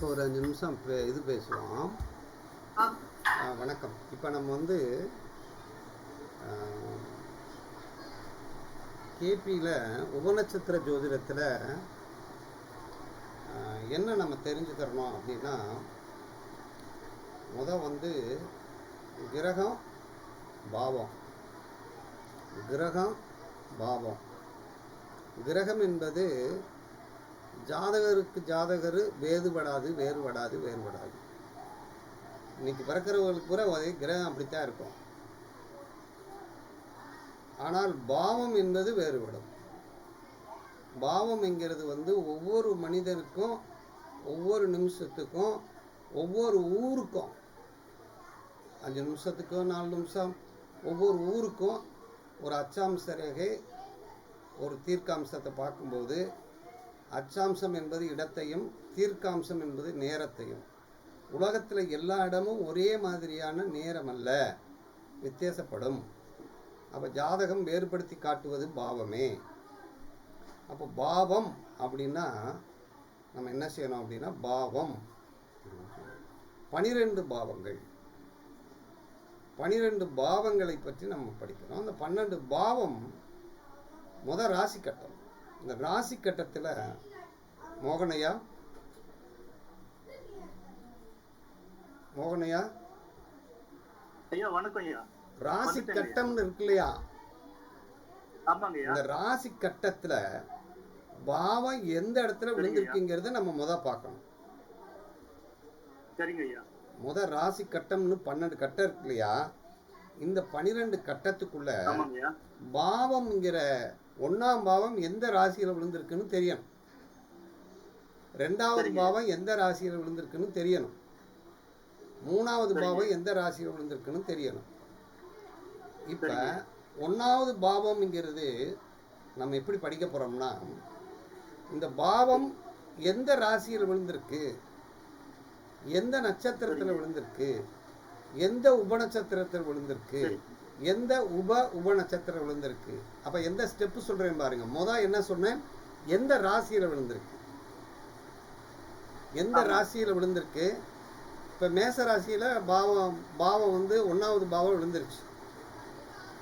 ஒரு 5 நிமிஷம் இது பேசுவோம். வணக்கம். இப்போ நம்ம வந்து கேபியில் உபநட்சத்திர ஜோதிடத்தில் என்ன நம்ம தெரிஞ்சுக்கிறோம் அப்படின்னா, வந்து கிரகம் பாவம். கிரகம் என்பது ஜாதகருக்கு ஜாதகர் வேறுபடாது. இன்னைக்கு பிறக்கிறவர்களுக்கு கூட ஒரே கிரகம் அப்படித்தான் இருக்கும். ஆனால் பாவம் என்பது வேறுபடும். பாவம் என்கிறது வந்து ஒவ்வொரு மனிதனுக்கும், ஒவ்வொரு நிமிஷத்துக்கும், ஒவ்வொரு ஊருக்கும், 5 நிமிஷத்துக்கு 4 நிமிஷம், ஒவ்வொரு ஊருக்கும் ஒரு அச்சாம்ச ரேகை, ஒரு தீர்க்காம்சத்தை பார்க்கும்போது, அச்சாம்சம் என்பது இடத்தையும், தீர்க்காம்சம் என்பது நேரத்தையும். உலகத்தில் எல்லா இடமும் ஒரே மாதிரியான நேரம் அல்ல, வித்தியாசப்படும். அப்போ ஜாதகம் வேறுபடுத்தி காட்டுவது பாவமே. அப்போ பாவம் அப்படின்னா நம்ம என்ன செய்யணும் அப்படின்னா, பாவம் 12 பாவங்கள். 12 பாவங்களை பற்றி நம்ம படிக்கிறோம். அந்த 12 பாவம் ராசி கட்டம். இந்த ராசி கட்டத்தில் மோகனையா ஐயா வணக்கம் ஐயா. ராசி கட்டம்னு இருக்கு இல்லையா? இந்த ராசி கட்டத்துல பாவம் எந்த இடத்துல விழுந்திருக்குங்கிறத நம்ம பார்க்கணும். சரிங்க ஐயா. ராசி கட்டம்னு 12 கட்டம் இருக்கு இல்லையா? இந்த 12 கட்டத்துக்குள்ள பாவம்ங்கிற 1ஆம் பாவம் எந்த ராசியில விழுந்திருக்குன்னு தெரியணும். 2வது பாவம் எந்த ராசியில விழுந்திருக்குன்னு தெரியணும். 3வது பாவம் எந்த ராசியில விழுந்திருக்குன்னு தெரியணும். இப்ப 1வது பாவம்ங்கிறது நம்ம எப்படி படிக்க போறோம்னா, இந்த பாவம் எந்த ராசியில் விழுந்திருக்கு, எந்த நட்சத்திரத்தில் விழுந்திருக்கு, எந்த உபநட்சத்திரத்தில் விழுந்திருக்கு, எந்த உப நட்சத்திரம் விழுந்திருக்கு. அப்ப எந்த ஸ்டெப் சொல்றேன் பாருங்க. என்ன சொன்னேன்? எந்த ராசியில விழுந்திருக்கு, எந்த ராசியில விழுந்திருக்கு. இப்ப மேச ராசியில பாவம் வந்து 1வது பாவம் விழுந்துருச்சு,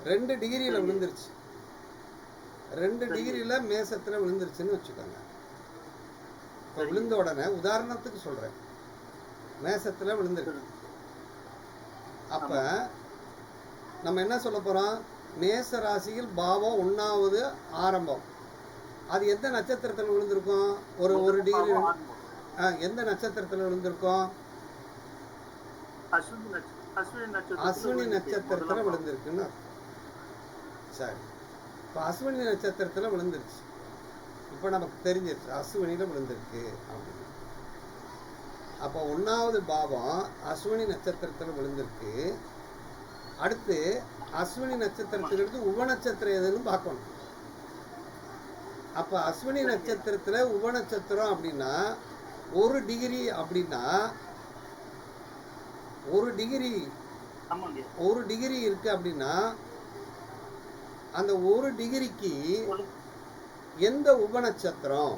2 டிகிரியில விழுந்துருச்சு. 2 டிகிரியில மேசத்துல விழுந்துருச்சுன்னு வச்சுக்கோங்க. இப்ப விழுந்த உடனே உதாரணத்துக்கு சொல்றேன், மேசத்துல விழுந்துருக்கு. அப்ப நம்ம என்ன சொல்ல போறோம்? மேச ராசியில் பாவம் 1வது ஆரம்பம். அது எந்த நட்சத்திரத்தில் விழுந்திருக்கும்? ஒரு டிகிரி எந்த நட்சத்திரத்தில் விழுந்திருக்கும்? அஸ்வினி நட்சத்திரத்தில் விழுந்திருக்குன்னு. சரி, இப்போ அஸ்வினி நட்சத்திரத்தில் விழுந்துருச்சு. இப்போ நமக்கு தெரிஞ்சிருச்சு அஸ்வினியில விழுந்திருக்கு அப்படின்னு. அப்போ 1வது பாவம் அஸ்வினி நட்சத்திரத்தில் விழுந்திருக்கு. அடுத்து அஸ்வினி நட்சத்திரத்துக்கு எடுத்து உபநட்சத்திரம் எதுன்னு பார்க்கணும். அப்ப அஸ்வினி நட்சத்திரத்துல உபநட்சத்திரம் அப்படின்னா 1 டிகிரி அப்படின்னா 1 டிகிரி இருக்கு அப்படின்னா அந்த 1 டிகிரிக்கு எந்த உபநட்சத்திரம்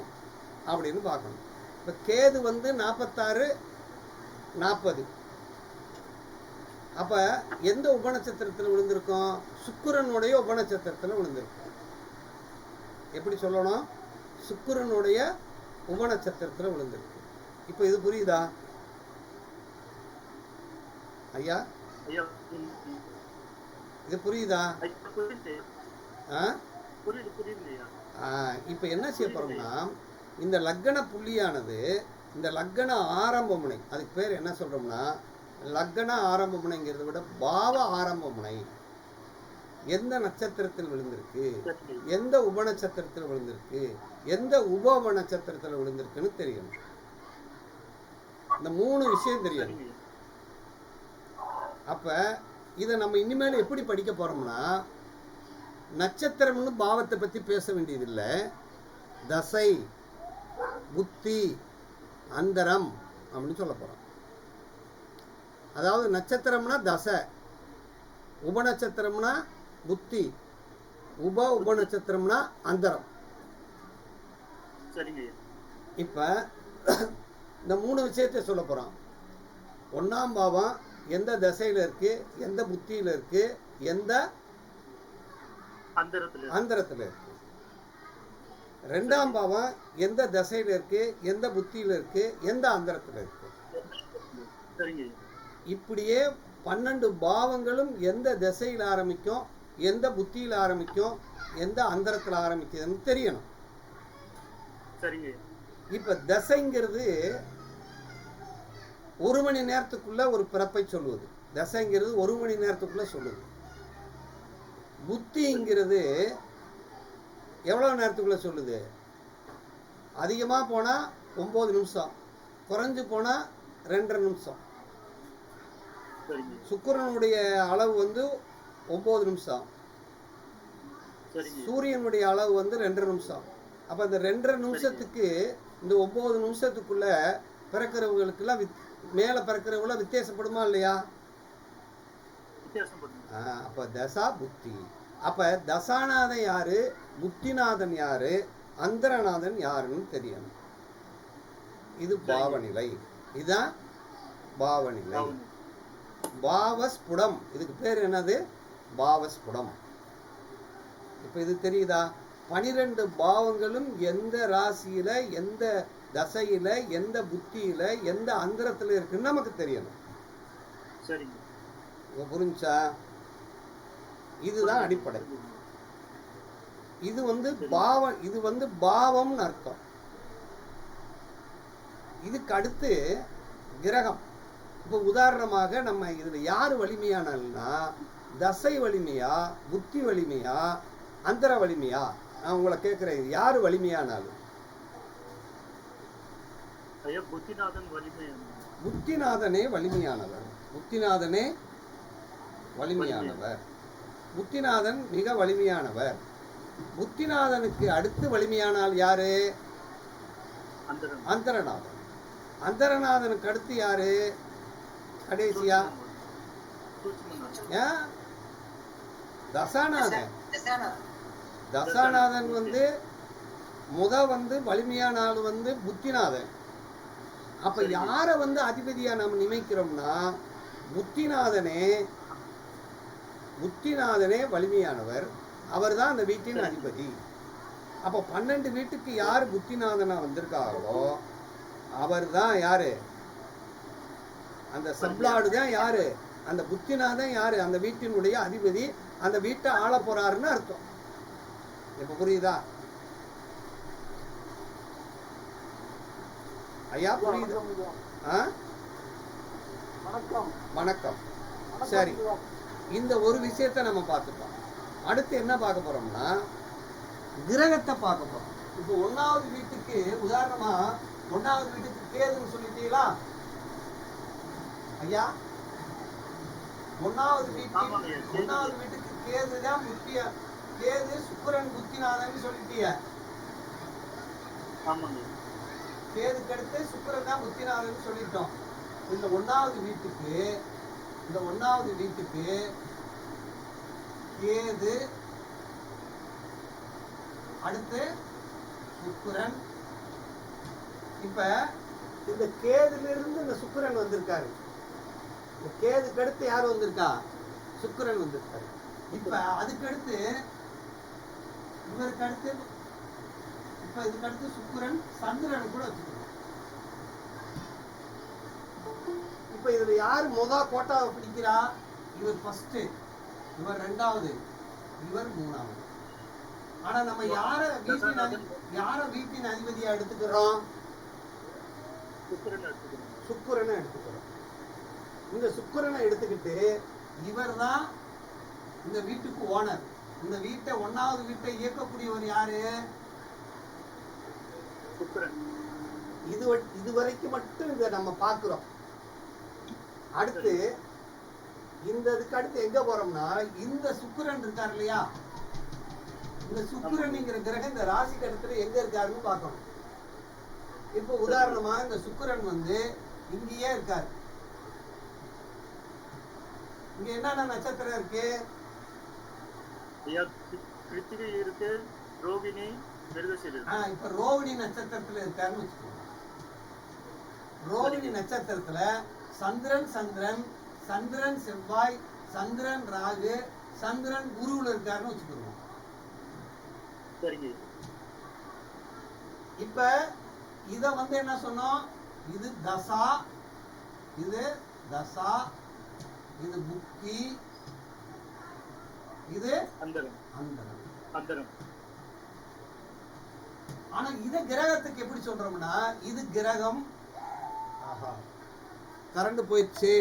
அப்படின்னு பார்க்கணும். இப்ப கேது வந்து 46 40. அப்ப எந்த உபநட்சத்திரத்தில் விழுந்திருக்கும்? சுக்கிரனுடைய உபநட்சத்திரத்தில் விழுந்திருக்கும். எப்படி சொல்லணும்? சுக்கிரனுடைய உபநட்சத்திரத்தில் விழுந்திருக்கு. இப்ப இது புரியுதா ஐயா? இது புரியுதா? இப்ப என்ன செய்ய போறோம்னா, இந்த லக்ன புள்ளியானது, இந்த லக்ன ஆரம்ப முனை, அதுக்கு பேர் என்ன சொல்றோம்னா லக்ன ஆரம்ப முனைங்கிறத விட பாவ ஆரம்ப முனை. எந்த நட்சத்திரத்தில் விழுந்திருக்கு, எந்த உபநட்சத்திரத்தில் விழுந்திருக்கு, எந்த உப நட்சத்திரத்தில் விழுந்திருக்குன்னு தெரியணும். இந்த 3 விஷயம் தெரியணும். அப்ப இதை நம்ம இனிமேல் எப்படி படிக்க போறோம்னா, நட்சத்திரம்னு பாவத்தை பத்தி பேச வேண்டியதில்லை. தசை, புத்தி, அந்தரம் அப்படின்னு சொல்ல போறோம். அதாவது நட்சத்திரம்னா தசை, உபநட்சத்திரம்னா புத்தி, உபநட்சத்திரம்னா அந்தரம். இப்ப இந்த 3 விஷயத்தை சொல்ல போறோம். 1ஆம் பாவம் எந்த திசையில இருக்கு, எந்த புத்தியில இருக்கு, எந்த அந்தரத்துல இருக்கு. 2ஆம் பாவம் எந்த திசையில இருக்கு, எந்த புத்தியில இருக்கு, எந்த அந்தரத்துல இருக்கு. இப்படியே 12 பாவங்களும் எந்த திசையில் ஆரம்பிக்கும், எந்த புத்தியில் ஆரம்பிக்கும், எந்த அந்தரத்தில் ஆரம்பிக்குதுன்னு தெரியணும். இப்ப தசைங்கிறது 1 மணி நேரத்துக்குள்ள ஒரு பிறப்பை சொல்லுவது. தசைங்கிறது 1 மணி நேரத்துக்குள்ள சொல்லுது. புத்திங்கிறது எவ்வளவு நேரத்துக்குள்ள சொல்லுது? அதிகமா போனா 9 நிமிஷம், குறைஞ்சு போனா 2.5 நிமிஷம். சுக்கிரனுடைய அளவு வந்து 9 நிமிஷம், சூரியனுடைய அளவு வந்து 2.5 நிமிஷம். அப்ப அந்த 2.5 நிமிஷத்துக்கு இந்த 9 நிமிஷத்துக்குள்ள பிறக்கிறவங்களுக்கெல்லாம் மேல பிறக்கிறவங்கள வித்தியாசப்படுமா இல்லையா? அப்ப தசா புத்தி. அப்ப தசாநாதன் யாரு, புத்திநாதன் யாரு, அந்தரநாதன் யாருன்னு தெரியணும். இது பாவநிலை. இதுதான் பாவநிலை. பாவஸ்புடம், இதுக்கு பேர் என்னது? பாவஸ்புடம். இப்ப இது தெரியுதா? 12 பாவங்களும் எந்த ராசியில, எந்த தசையில, எந்த புத்தியில, எந்த அந்தரத்துல இருக்குன்னு நமக்கு தெரியணும். புரிஞ்சா? இதுதான் அடிப்படை. இது வந்து பாவம், இது வந்து பாவம்னு அர்த்தம். இதுக்கு அடுத்து கிரகம். இப்போ உதாரணமாக நம்ம இதுல யாரு வலிமையானா, தசை வலிமையா, புத்தி வலிமையா, அந்தர வலிமையா? நான் உங்களை கேட்கிறேன், இது யாரு வலிமையானாலும்? புத்திநாதனே வலிமையானவர். புத்திநாதனே வலிமையானவர். புத்திநாதன் மிக வலிமையானவர். புத்திநாதனுக்கு அடுத்து வலிமையானால் யாரு? அந்தரநாதன். அந்தரநாதனுக்கு அடுத்து யாரு கடைசியா? தசாநாதன். தசாநாதன் வந்து வந்து வலிமையான ஆள் வந்து புத்திநாதன். அப்ப யார வந்து அதிபதியா நம்ம நினைக்கிறோம்னா, புத்திநாதனே வலிமையானவர். அவர் தான் அந்த வீட்டின் அதிபதி. அப்ப 12 வீட்டுக்கு யாரு புத்திநாதனா வந்திருக்காங்களோ அவர் தான் யாரு? அந்த சப்ளாடு தான் யாரு? அந்த புத்திநாதன் யாரு? அந்த வீட்டினுடைய அதிபதி. அந்த வீட்டை ஆள போறாருன்னு அர்த்தம். இப்ப புரியுதா ஐயா? புரியுது? வணக்கம். சரி, இந்த ஒரு விஷயத்தை நம்ம பார்த்துட்டோம். அடுத்து என்ன பார்க்க போறோம்னா, கிரகத்தை பார்க்க போறோம். இப்போ 1வது வீட்டுக்கு உதாரணமா 1வது வீட்டுக்கு கேதுன்னு சொல்லிட்டீங்களா ஐயா? 1வது வீட்டுக்கு கேது தான் புத்திய. கேது சுக்கிரன் புத்திநாதன் சொல்லிட்டீங்க. கேதுக்கு அடுத்து சுக்கிரன் தான் புத்திநாதன் சொல்லிட்டோம். இந்த 1வது வீட்டுக்கு கேது, அடுத்து சுக்கிரன். இப்ப இந்த கேதுல இருந்து இந்த சுக்கிரன் வந்திருக்காரு. கேதுக்கு அடுத்து யார் வந்திருக்கா? சுக்கிரன் வந்திருக்காரு. இப்ப அதுக்கு அடுத்து இவருக்கு அடுத்து, இப்ப இதுக்கு அடுத்து சுக்கிரன் சந்திரன் கூட வச்சுக்கணும். இப்ப இதுல யாரு கோட்டாவை பிடிக்கிறா? இவர் ஃபர்ஸ்ட், இவர் 2வது, இவர் 3வது. ஆனா நம்ம யார வீட்டின் அதிபதியா எடுத்துக்கிறோம்? சுக்கிரனை எடுத்துக்கிறோம். இந்த சுக்கிரனை எடுத்துக்கிட்டு இவர் தான் இந்த வீட்டுக்கு ஓனர். இந்த வீட்டை 1வது வீட்டை இயக்கக்கூடியவர் யாரு? சுக்கிரன். இதுவரைக்கும் மட்டும் இத நம்ம பார்க்கிறோம். அடுத்து இதுக்கு அடுத்து எங்க போறோம்னா, இந்த சுக்கிரன் இருக்கார் இல்லையா, இந்த சுக்கிரன்ங்கிற கிரகம் இந்த ராசி கட்டத்துல எங்க இருக்காருன்னு பார்க்கணும். இப்போ உதாரணமா இந்த சுக்கிரன் வந்து இங்கேயே இருக்காரு. இங்க என்னென்ன நட்சத்திரம் இருக்கு? கிருத்திகை இருக்கு, ரோகிணி, மிருகசீரிஷம். இப்ப ரோகிணி நட்சத்திரத்துல இருக்காருன்னு வச்சுக்கோங்க. பரணி நட்சத்திரத்துல சந்திரன் சந்திரன் செவ்வாய், சந்திரன் ராகு, சந்திரன் குருவுல இருக்காருன்னு வச்சுக்கிடுவோம். இப்ப இத என்ன சொன்னோம், இது தசா, இது புக்கி, இது அந்தரம். ஆனா இத கிரகத்துக்கு எப்படி சொல்றோம்னா, இது கிரகம். கரண்ட் போயிடுச்சு